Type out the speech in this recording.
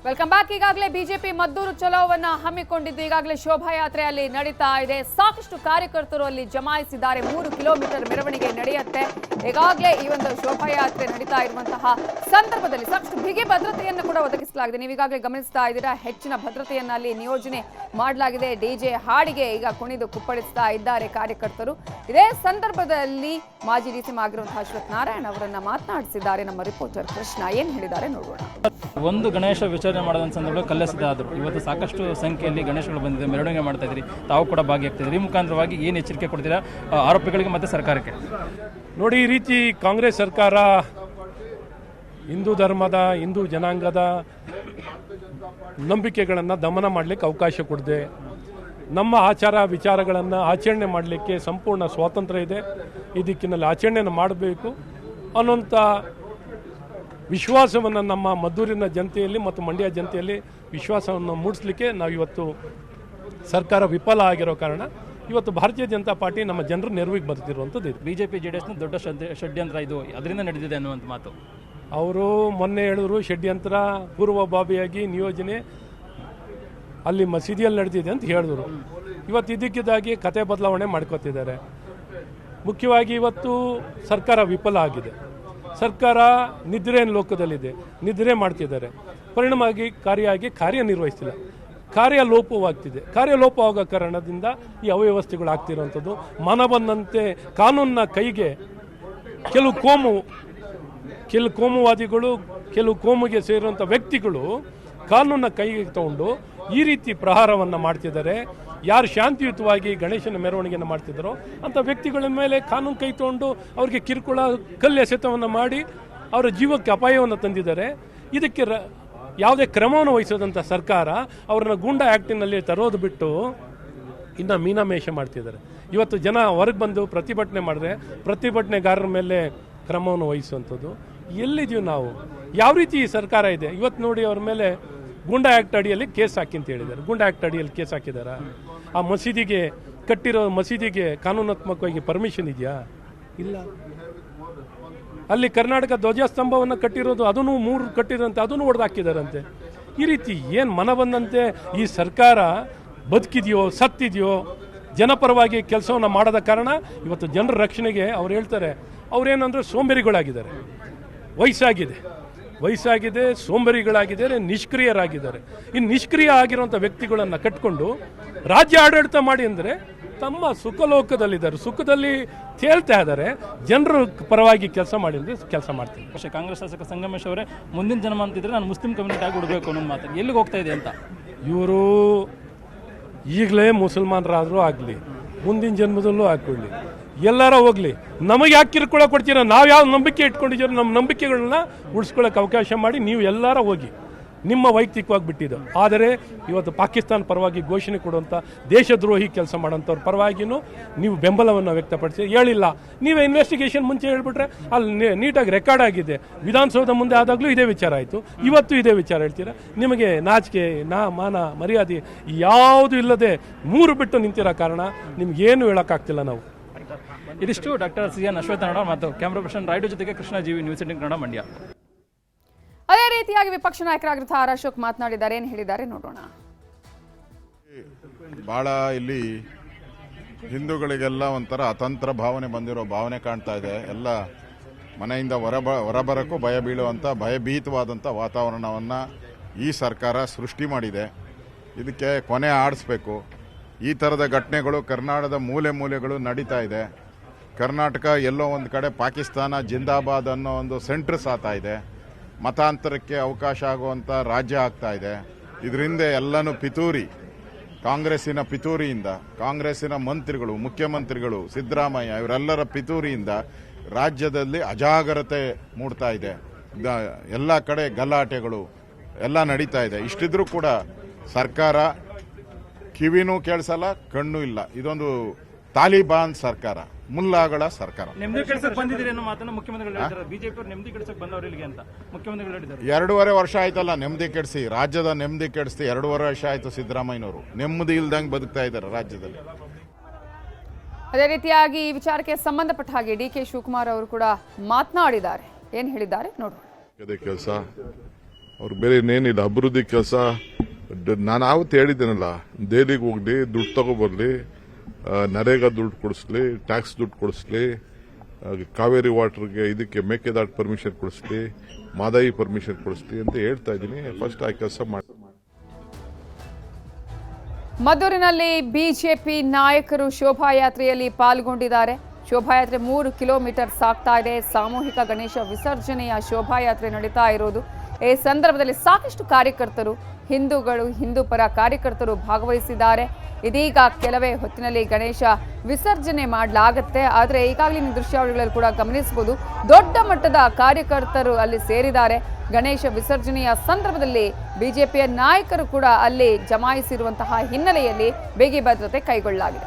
Welcome back. ಈಗಾಗಲೇ BJP Maddur ಚಲೋವನ್ನ ಹಮ್ಮಿಕೊಂಡಿದ್ದು ಈಗಾಗಲೇ ಶೋಭಾಯಾತ್ರೆ ಅಲ್ಲಿ ನಡೀತಾ ಇದೆ. ಸಾಕಷ್ಟು ಕಾರ್ಯಕರ್ತರು ಅಲ್ಲಿ ಜಮಾಯಿಸಿದ್ದಾರೆ. 3 ಕಿಲೋಮೀಟರ್ ಮೆರವಣಿಗೆ ನಡೆಯುತ್ತೆ. ಈಗಾಗಲೇ ಈ ಒಂದು ಶೋಭಾಯಾತ್ರೆ ನಡೀತಾ ಇರುವಂತಹ ಸಂದರ್ಭದಲ್ಲಿ ಸಾಕಷ್ಟು ಬಿಗಿ ಭದ್ರತೆಯನ್ನು ಕೂಡ ಒದಗಿಸಲಾಗಿದೆ. ನೀವೀಗಾಗಲೇ ಗಮನಿಸ್ತಾ ಇದ್ದೀರಾ, ಹೆಚ್ಚಿನ ಭದ್ರತೆಯನ್ನು ಅಲ್ಲಿ ನಿಯೋಜನೆ ಮಾಡಲಾಗಿದೆ. ಡಿಜೆ ಹಾಡಿಗೆ ಈಗ ಕುಣಿದು ಕುಪ್ಪಳಿಸ್ತಾ ಇದ್ದಾರೆ ಕಾರ್ಯಕರ್ತರು. ಇದೇ ಸಂದರ್ಭದಲ್ಲಿ ಮಾಜಿ ಡಿಸಿಎಂ ಆಗಿರುವಂತಹ ಅಶ್ವಥ್ ನಾರಾಯಣ ಅವರನ್ನ ಮಾತನಾಡಿಸಿದ್ದಾರೆ ನಮ್ಮ ರಿಪೋರ್ಟರ್ ಕೃಷ್ಣ. ಏನ್ ಹೇಳಿದ್ದಾರೆ ನೋಡೋಣ. ಒಂದು ಗಣೇಶ ವಿಸರ್ಜನೆ ಮಾಡಿದ ಸಂದರ್ಭ ಕಲ್ಲೆಸೆದಾದರು. ಇವತ್ತು ಸಾಕಷ್ಟು ಸಂಖ್ಯೆಯಲ್ಲಿ ಗಣೇಶಗಳು ಬಂದಿದೆ, ಮೆರವಣಿಗೆ ಮಾಡ್ತಾ ಇದ್ರಿ, ತಾವು ಕೂಡ ಭಾಗಿಯಾಗ್ತಿದ್ರಿ. ಈ ಮುಖಾಂತರವಾಗಿ ಏನು ಎಚ್ಚರಿಕೆ ಕೊಡ್ತೀರಾ ಆರೋಪಿಗಳಿಗೆ ಮತ್ತು ಸರ್ಕಾರಕ್ಕೆ? ನೋಡಿ, ಈ ರೀತಿ ಕಾಂಗ್ರೆಸ್ ಸರ್ಕಾರ ಹಿಂದೂ ಧರ್ಮದ, ಹಿಂದೂ ಜನಾಂಗದ ನಂಬಿಕೆಗಳನ್ನು ದಮನ ಮಾಡಲಿಕ್ಕೆ ಅವಕಾಶ ಕೊಡದೆ ನಮ್ಮ ಆಚಾರ ವಿಚಾರಗಳನ್ನು ಆಚರಣೆ ಮಾಡಲಿಕ್ಕೆ ಸಂಪೂರ್ಣ ಸ್ವಾತಂತ್ರ್ಯ ಇದೆ. ಈ ದಿಕ್ಕಿನಲ್ಲಿ ಆಚರಣೆಯನ್ನು ಮಾಡಬೇಕು ಅನ್ನೋಂಥ ವಿಶ್ವಾಸವನ್ನು ನಮ್ಮ ಮದ್ದೂರಿನ ಜನತೆಯಲ್ಲಿ ಮತ್ತು ಮಂಡ್ಯ ಜನತೆಯಲ್ಲಿ ವಿಶ್ವಾಸವನ್ನು ಮೂಡಿಸಲಿಕ್ಕೆ ನಾವಿವತ್ತು ಸರ್ಕಾರ ವಿಫಲ ಆಗಿರೋ ಕಾರಣ ಇವತ್ತು ಭಾರತೀಯ ಜನತಾ ಪಾರ್ಟಿ ನಮ್ಮ ಜನರು ನೆರವಿಗೆ ಬರ್ತಿರುವಂಥದ್ದು ಇದು. ಬಿಜೆಪಿ ಜೆಡಿಎಸ್ನ ದೊಡ್ಡ ಷಡ್ಯಂತ್ರ ಇದು, ಅದರಿಂದ ನಡೆದಿದೆ ಅನ್ನುವಂಥ ಮಾತು ಅವರು ಮೊನ್ನೆ ಹೇಳಿದ್ರು. ಷಡ್ಯಂತ್ರ ಪೂರ್ವಭಾವಿಯಾಗಿ ನಿಯೋಜನೆ ಅಲ್ಲಿ ಮಸೀದಿಯಲ್ಲಿ ನಡೆದಿದೆ ಅಂತ ಹೇಳಿದ್ರು. ಇವತ್ತು ಇದಕ್ಕಿದ್ದಾಗಿ ಕತೆ ಬದಲಾವಣೆ ಮಾಡ್ಕೋತಿದ್ದಾರೆ. ಮುಖ್ಯವಾಗಿ ಇವತ್ತು ಸರ್ಕಾರ ವಿಫಲ ಆಗಿದೆ. ಸರ್ಕಾರ ನಿದ್ರೆ ಲೋಕದಲ್ಲಿದೆ, ನಿದ್ರೆ ಮಾಡ್ತಿದ್ದಾರೆ. ಪರಿಣಾಮಕಾರಿಯಾಗಿ ಕಾರ್ಯನಿರ್ವಹಿಸ್ತಿಲ್ಲ, ಕಾರ್ಯಲೋಪವಾಗ್ತಿದೆ. ಕಾರ್ಯಲೋಪವಾಗೋ ಕಾರಣದಿಂದ ಈ ಅವ್ಯವಸ್ಥೆಗಳು ಆಗ್ತಿರೋವಂಥದ್ದು. ಮನ ಬಂದಂತೆ ಕಾನೂನಿನ ಕೈಗೆ ಕೆಲವು ಕೋಮುವಾದಿಗಳು, ಕೆಲವು ಕೋಮಿಗೆ ಸೇರುವಂಥ ವ್ಯಕ್ತಿಗಳು ಕಾನೂನನ್ನ ಕೈಗೆ ತಗೊಂಡು ಈ ರೀತಿ ಪ್ರಹಾರವನ್ನು ಮಾಡ್ತಿದ್ದಾರೆ. ಯಾರು ಶಾಂತಿಯುತವಾಗಿ ಗಣೇಶನ ಮೆರವಣಿಗೆಯನ್ನು ಮಾಡ್ತಿದ್ದಾರೋ ಅಂಥ ವ್ಯಕ್ತಿಗಳ ಮೇಲೆ ಕಾನೂನು ಕೈ ತಗೊಂಡು ಅವ್ರಿಗೆ ಕಿರುಕುಳ, ಕಲ್ಲೆಸೆತವನ್ನು ಮಾಡಿ ಅವರ ಜೀವಕ್ಕೆ ಅಪಾಯವನ್ನು ತಂದಿದ್ದಾರೆ. ಇದಕ್ಕೆ ಯಾವುದೇ ಕ್ರಮವನ್ನು ವಹಿಸೋದಂಥ ಸರ್ಕಾರ ಅವರನ್ನು ಗೂಂಡಾ ಆ್ಯಕ್ಟಿನಲ್ಲಿ ತರೋದು ಬಿಟ್ಟು ಇನ್ನು ಮೀನಾಮೇಷ ಮಾಡ್ತಿದ್ದಾರೆ. ಇವತ್ತು ಜನ ಹೊರಗೆ ಬಂದು ಪ್ರತಿಭಟನೆ ಮಾಡಿದ್ರೆ ಪ್ರತಿಭಟನೆಗಾರರ ಮೇಲೆ ಕ್ರಮವನ್ನು ವಹಿಸುವಂಥದ್ದು. ಎಲ್ಲಿದ್ದೀವಿ ನಾವು? ಯಾವ ರೀತಿ ಈ ಸರ್ಕಾರ ಇದೆ? ಇವತ್ತು ನೋಡಿ, ಅವ್ರ ಮೇಲೆ ಗೂಂಡಾ ಆ್ಯಕ್ಟ್ ಅಡಿಯಲ್ಲಿ ಕೇಸ್ ಹಾಕಿ ಅಂತ ಹೇಳಿದ್ದಾರೆ. ಗೂಂಡಾ ಆ್ಯಕ್ಟ್ ಅಡಿಯಲ್ಲಿ ಕೇಸ್ ಹಾಕಿದಾರ? ಆ ಮಸೀದಿಗೆ ಕಟ್ಟಿರೋ ಮಸೀದಿಗೆ ಕಾನೂನಾತ್ಮಕವಾಗಿ ಪರ್ಮಿಷನ್ ಇದೆಯಾ? ಇಲ್ಲ. ಅಲ್ಲಿ ಕರ್ನಾಟಕ ಧ್ವಜಸ್ತಂಭವನ್ನು ಕಟ್ಟಿರೋದು, ಅದನ್ನು 3 ಕಟ್ಟಿರೋಂತೆ ಅದನ್ನು ಹೊಡೆದು ಹಾಕಿದಾರಂತೆ. ಈ ರೀತಿ ಏನು ಮನ ಬಂದಂತೆ ಈ ಸರ್ಕಾರ ಬದುಕಿದೆಯೋ ಸತ್ತಿದೆಯೋ ಜನಪರವಾಗಿ ಕೆಲಸವನ್ನು ಮಾಡದ ಕಾರಣ ಇವತ್ತು ಜನರ ರಕ್ಷಣೆಗೆ ಅವ್ರು ಹೇಳ್ತಾರೆ, ಅವರೇನಂದ್ರೆ ಸೋಂಬೇರಿಗಳಾಗಿದ್ದಾರೆ. ವಯಸ್ಸಾಗಿದೆ, ಸೋಂಬೇರಿಗಳಾಗಿದ್ದಾರೆ, ನಿಷ್ಕ್ರಿಯರಾಗಿದ್ದಾರೆ. ಈ ನಿಷ್ಕ್ರಿಯ ಆಗಿರುವಂಥ ವ್ಯಕ್ತಿಗಳನ್ನು ಕಟ್ಕೊಂಡು ರಾಜ್ಯ ಆಡಳಿತ ಮಾಡಿ ಅಂದರೆ ತಮ್ಮ ಸುಖಲೋಕದಲ್ಲಿದ್ದಾರೆ, ಸುಖದಲ್ಲಿ ತೇಳ್ತಾ ಇದ್ದಾರೆ. ಜನರು ಪರವಾಗಿ ಕೆಲಸ ಮಾಡಿ ಅಂದರೆ ಕೆಲಸ ಮಾಡ್ತೀನಿ. പക്ഷേ ಕಾಂಗ್ರೆಸ್ ಶಾಸಕ ಸಂಗಮೇಶ್ ಅವರೇ ಮುಂದಿನ ಜನ್ಮ ಅಂತಿದ್ರೆ ನಾನು ಮುಸ್ಲಿಂ ಕಮ್ಯುನಿಟಿ ಆಗಿ ಹುಡುಗಬೇಕು ಅನ್ನೋ ಮಾತು ಎಲ್ಲಿಗೆ ಹೋಗ್ತಾ ಇದೆ ಅಂತ. ಇವರು ಈಗಲೇ ಮುಸಲ್ಮಾನರಾದರೂ ಆಗಲಿ, ಮುಂದಿನ ಜನ್ಮದಲ್ಲೂ ಹಾಕೊಳ್ಳಿ, ಎಲ್ಲರ ಹೋಗ್ಲಿ, ನಮಗೆ ಯಾಕೆ ಕಿರುಕುಳ ಕೊಡ್ತೀರ? ನಾವು ಯಾವ ನಂಬಿಕೆ ಇಟ್ಕೊಂಡಿದ್ದೀರೋ ನಮ್ಮ ನಂಬಿಕೆಗಳನ್ನ ಉಳಿಸ್ಕೊಳ್ಳೋಕೆ ಅವಕಾಶ ಮಾಡಿ ನೀವು ಎಲ್ಲರ ಹೋಗಿ, ನಿಮ್ಮ ವೈಯಕ್ತಿಕವಾಗಿ ಬಿಟ್ಟಿದ್ದು. ಆದರೆ ಇವತ್ತು ಪಾಕಿಸ್ತಾನ ಪರವಾಗಿ ಘೋಷಣೆ ಕೊಡುವಂಥ ದೇಶದ್ರೋಹಿ ಕೆಲಸ ಮಾಡೋಂಥವ್ರ ಪರವಾಗಿಯೂ ನೀವು ಬೆಂಬಲವನ್ನು ವ್ಯಕ್ತಪಡಿಸಿ ಹೇಳಿಲ್ಲ. ನೀವೇ ಇನ್ವೆಸ್ಟಿಗೇಷನ್ ಮುಂಚೆ ಹೇಳ್ಬಿಟ್ರೆ ಅಲ್ಲಿ ನೀಟಾಗಿ ರೆಕಾರ್ಡ್ ಆಗಿದೆ. ವಿಧಾನಸೌಧ ಮುಂದೆ ಆದಾಗಲೂ ಇದೇ ವಿಚಾರ ಆಯಿತು, ಇವತ್ತು ಇದೇ ವಿಚಾರ ಹೇಳ್ತೀರಾ. ನಿಮಗೆ ನಾಚಿಕೆ, ಮಾನ ಮರ್ಯಾದೆ ಯಾವುದು ಇಲ್ಲದೆ 3 ಬಿಟ್ಟು ನಿಂತಿರೋ ಕಾರಣ ನಿಮ್ಗೇನು ಹೇಳೋಕ್ಕಾಗ್ತಿಲ್ಲ ನಾವು. ಇದಿಷ್ಟು ಡಾಕ್ಟರ್ ಸಿ.ಎನ್. ಅಶ್ವಥ್ ನಾರಾಯಣ ಮತ್ತು ಕ್ಯಾಮ್ರಾ ಪರ್ಸನ್ ರಾಯ್ಡು ಜೊತೆಗೆ ಕೃಷ್ಣ ಜೀವಿ, ನ್ಯೂಸ್ 18 ಕನ್ನಡ, ಮಂಡ್ಯ. ಅದೇ ರೀತಿಯಾಗಿ ವಿಪಕ್ಷ ನಾಯಕರಾಗಿರುತ್ತಾ ಆರ್ ಅಶೋಕ್ ಮಾತನಾಡಿದ್ದಾರೆ. ಏನು ಹೇಳಿದ್ದಾರೆ ನೋಡೋಣ. ಭಾಳ ಇಲ್ಲಿ ಹಿಂದೂಗಳಿಗೆಲ್ಲ ಒಂಥರ ಅತಂತ್ರ ಭಾವನೆ ಬಂದಿರೋ ಭಾವನೆ ಕಾಣ್ತಾ ಇದೆ. ಎಲ್ಲ ಮನೆಯಿಂದ ಹೊರಬರಕ್ಕೂ ಭಯ ಬೀಳುವಂಥ, ಭಯಭೀತವಾದಂಥ ವಾತಾವರಣವನ್ನು ಈ ಸರ್ಕಾರ ಸೃಷ್ಟಿ ಮಾಡಿದೆ. ಇದಕ್ಕೆ ಕೊನೆ ಆಡಿಸ್ಬೇಕು. ಈ ಥರದ ಘಟನೆಗಳು ಕರ್ನಾಟಕದ ಮೂಲೆಗಳು ನಡೀತಾ ಇದೆ. ಕರ್ನಾಟಕ ಎಲ್ಲೋ ಒಂದು ಕಡೆ ಪಾಕಿಸ್ತಾನ ಜಿಂದಾಬಾದ್ ಅನ್ನೋ ಒಂದು ಸೆಂಟ್ರ್ ಸಾತಾ ಇದೆ. ಮತಾಂತರಕ್ಕೆ ಅವಕಾಶ ಆಗುವಂಥ ರಾಜ್ಯ ಆಗ್ತಾ ಇದೆ. ಇದರಿಂದ ಎಲ್ಲನೂ ಪಿತೂರಿ, ಕಾಂಗ್ರೆಸ್ಸಿನ ಪಿತೂರಿಯಿಂದ, ಕಾಂಗ್ರೆಸ್ಸಿನ ಮಂತ್ರಿಗಳು, ಮುಖ್ಯಮಂತ್ರಿಗಳು, ಸಿದ್ದರಾಮಯ್ಯ ಇವರೆಲ್ಲರ ಪಿತೂರಿಯಿಂದ ರಾಜ್ಯದಲ್ಲಿ ಅಜಾಗ್ರತೆ ಮೂಡ್ತಾ ಇದೆ. ಎಲ್ಲ ಕಡೆ ಗಲಾಟೆಗಳು ಎಲ್ಲ ನಡೀತಾ ಇದೆ. ಇಷ್ಟಿದ್ರೂ ಕೂಡ ಸರ್ಕಾರ ಕಿವಿನೂ ಕೇಳಿಸಲ್ಲ, ಕಣ್ಣು ಇಲ್ಲ. ಇದೊಂದು ತಾಲಿಬಾನ್ ಸರ್ಕಾರ, ಮುಲ್ಲಾಗಳ ಸರ್ಕಾರ. ನೆಮ್ಮದಿ ಕೆಡಿಸಕ್ಕೆ ಬಂದಿದ್ದೀರಿ ಅನ್ನೋ ಮಾತನ್ನ ಮುಖ್ಯಮಂತ್ರಿಗಳು ಹೇಳಿದ್ದಾರೆ. ಬಿಜೆಪಿ ಅವರು ನೆಮ್ಮದಿ ಕೆಡಿಸಕ್ಕೆ ಬಂದವರು ಇಲ್ಲಿಗೆ ಅಂತ ಮುಖ್ಯಮಂತ್ರಿಗಳು ಹೇಳಿದ್ದಾರೆ. 2.5 ವರ್ಷ ಆಯ್ತಲ್ಲ ನೆಮ್ಮದಿ ಕೆಡಿಸಿ, ರಾಜ್ಯದ ನೆಮ್ಮದಿ ಕೆಡಿಸಿ 2.5 ವರ್ಷ ಆಯ್ತು. ಸಿದ್ದರಾಮಯ್ಯನವರು ನೆಮ್ಮದಿ ಇಲ್ದಂಗೆ ಬದುಕ್ತಾ ಇದ್ದಾರೆ ರಾಜ್ಯದಲ್ಲಿ. ಅದೇ ರೀತಿಯಾಗಿ ಈ ವಿಚಾರಕ್ಕೆ ಸಂಬಂಧಪಟ್ಟ ಹಾಗೆ ಡಿ.ಕೆ. ಶಿವಕುಮಾರ್ ಅವರು ಕೂಡ ಮಾತನಾಡಿದ್ದಾರೆ. ಏನು ಹೇಳಿದ್ದಾರೆ ನೋಡೋಣ. ಕೆಲಸ ಅವ್ರು ಬೇರೆ ಇನ್ನೇನಿಲ್ಲ. ಅಭಿವೃದ್ಧಿ ಕೆಲಸ ನಾನು ಆವತ್ತು ಹೇಳಿದ್ದೇನಲ್ಲ, ದೆಹಲಿಗೆ ಹೋಗ್ಲಿ, ದುಡ್ಡು ತಗೊಬರ್ಲಿ, ನರೇಗಾ ದುಡ್ಡು ಕೊಡಿಸ್ಲಿ, ಟ್ಯಾಕ್ಸ್ ದುಡ್ಡು ಕೊಡಿಸ್ಲಿ, ಕಾವೇರಿ ವಾಟರ್ಗೆ ಇದಕ್ಕೆ ಮೇಕೆದಾಟು ಪರ್ಮಿಷನ್ ಕೊಡಿಸ್ಲಿ, ಮಾದಾಯಿ ಪರ್ಮಿಷನ್ ಕೊಡಿಸ್ಲಿ ಅಂತ ಹೇಳ್ತಾ ಇದ್ದೀನಿ. ಫಸ್ಟ್ ಆ ಕೆಲಸ ಮಾಡಿ. ಮದ್ದೂರಿನಲ್ಲಿ ಬಿಜೆಪಿ ನಾಯಕರು ಶೋಭಾಯಾತ್ರೆಯಲ್ಲಿ ಪಾಲ್ಗೊಂಡಿದ್ದಾರೆ. ಶೋಭಾಯಾತ್ರೆ 3 ಕಿಲೋಮೀಟರ್ ಸಾಗ್ತಾ ಇದೆ. ಸಾಮೂಹಿಕ ಗಣೇಶ ವಿಸರ್ಜನೆಯ ಶೋಭಾಯಾತ್ರೆ ನಡೀತಾ ಇರೋದು. ಈ ಸಂದರ್ಭದಲ್ಲಿ ಸಾಕಷ್ಟು ಕಾರ್ಯಕರ್ತರು, ಹಿಂದೂಗಳು, ಹಿಂದೂ ಪರ ಕಾರ್ಯಕರ್ತರು ಭಾಗವಹಿಸಿದ್ದಾರೆ. ಇದೀಗ ಕೆಲವೇ ಹೊತ್ತಿನಲ್ಲಿ ಗಣೇಶ ವಿಸರ್ಜನೆ ಮಾಡಲಾಗುತ್ತೆ. ಆದರೆ ಈಗಾಗಲೇ ನೀವು ದೃಶ್ಯಾವಳಿಗಳಲ್ಲಿ ಕೂಡ ಗಮನಿಸಬಹುದು, ದೊಡ್ಡ ಮಟ್ಟದ ಕಾರ್ಯಕರ್ತರು ಅಲ್ಲಿ ಸೇರಿದ್ದಾರೆ. ಗಣೇಶ ವಿಸರ್ಜನೆಯ ಸಂದರ್ಭದಲ್ಲಿ ಬಿಜೆಪಿಯ ನಾಯಕರು ಕೂಡ ಅಲ್ಲಿ ಜಮಾಯಿಸಿರುವಂತಹ ಹಿನ್ನೆಲೆಯಲ್ಲಿ ಬಿಗಿ ಭದ್ರತೆ ಕೈಗೊಳ್ಳಲಾಗಿದೆ.